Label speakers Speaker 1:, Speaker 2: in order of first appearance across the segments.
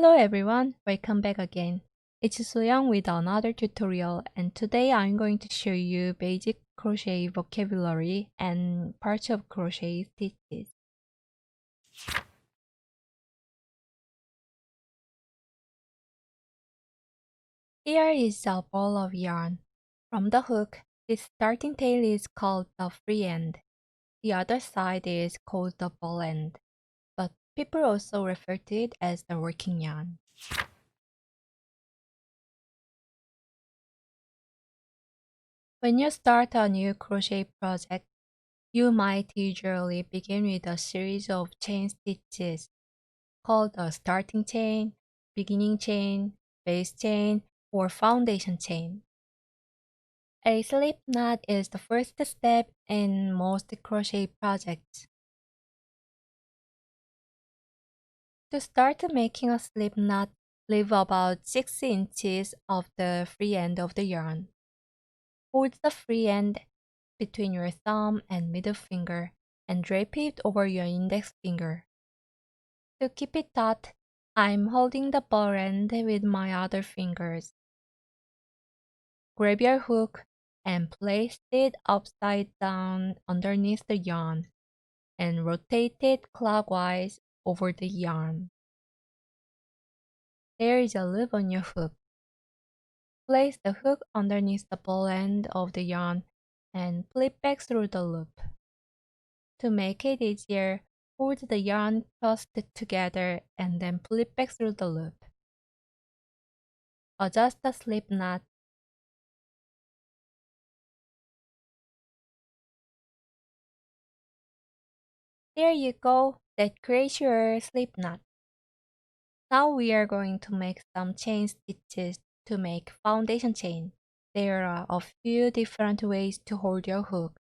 Speaker 1: Hello everyone, welcome back again. It's Soyoung with another tutorial, and today I'm going to show you basic crochet vocabulary and parts of crochet stitches. Here is a ball of yarn. From the hook, this starting tail is called the free end. The other side is called the ball end, but people also refer to it as the working yarn. When you start a new crochet project, you might usually begin with a series of chain stitches called a starting chain, beginning chain, base chain, or foundation chain. A slip knot is the first step in most crochet projects. To start making a slip knot, leave about 6 inches of the free end of the yarn. Hold the free end between your thumb and middle finger and drape it over your index finger. To keep it taut, I'm holding the ball end with my other fingers. Grab your hook and place it upside down underneath the yarn and rotate it clockwise over the yarn. There is a loop on your hook. Place the hook underneath the ball end of the yarn and flip back through the loop. To make it easier, hold the yarn crossed together and then flip back through the loop. Adjust the slip knot. There you go, that creates your slip knot. Now we are going to make some chain stitches to make foundation chain. There are a few different ways to hold your hook.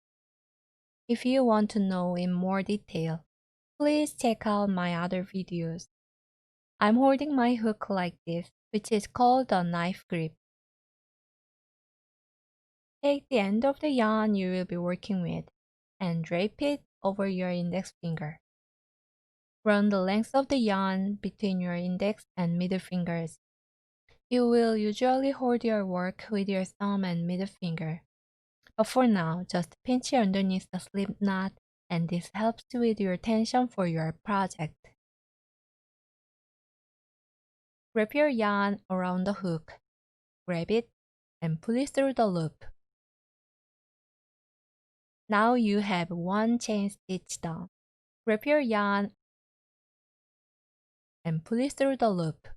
Speaker 1: If you want to know in more detail, please check out my other videos. I'm holding my hook like this, which is called a knife grip. Take the end of the yarn you will be working with and drape it over your index finger. Run the length of the yarn between your index and middle fingers. You will usually hold your work with your thumb and middle finger. But for now, just pinch underneath the slip knot, and this helps with your tension for your project. Wrap your yarn around the hook. Grab it and pull it through the loop. Now you have one chain stitch done. Wrap your yarn and pull it through the loop.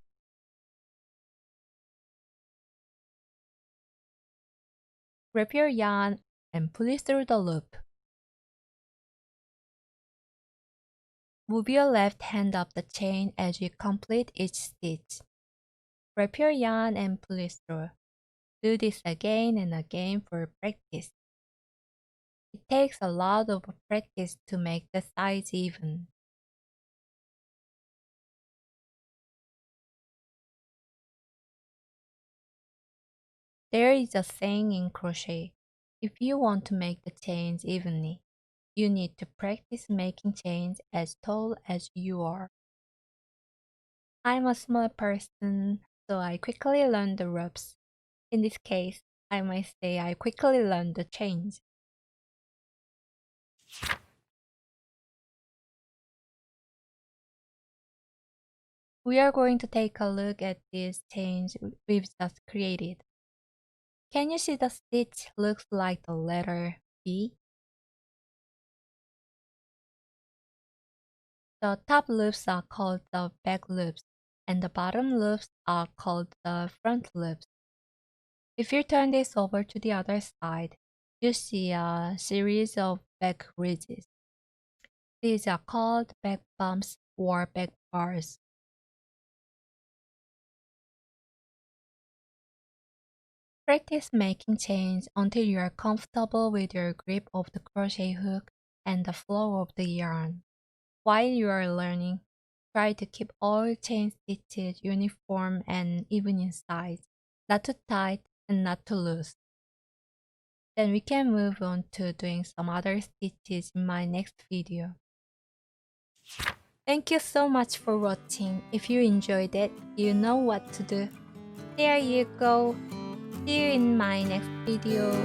Speaker 1: Wrap your yarn and pull it through the loop. Move your left hand up the chain as you complete each stitch. Wrap your yarn and pull it through. Do this again and again for practice. It takes a lot of practice to make the sides even. There is a saying in crochet, if you want to make the chains evenly, you need to practice making chains as tall as you are. I'm a small person, so I quickly learned the ropes. In this case, I might say I quickly learned the chains. We are going to take a look at these chains we've just created. Can you see the stitch looks like the letter B? The top loops are called the back loops, and the bottom loops are called the front loops. If you turn this over to the other side, you see a series of back ridges. These are called back bumps or back bars. Practice making chains until you are comfortable with your grip of the crochet hook and the flow of the yarn. While you are learning, try to keep all chain stitches uniform and even in size, not too tight and not too loose. Then we can move on to doing some other stitches in my next video. Thank you so much for watching. If you enjoyed it, you know what to do. There you go. See you in my next video.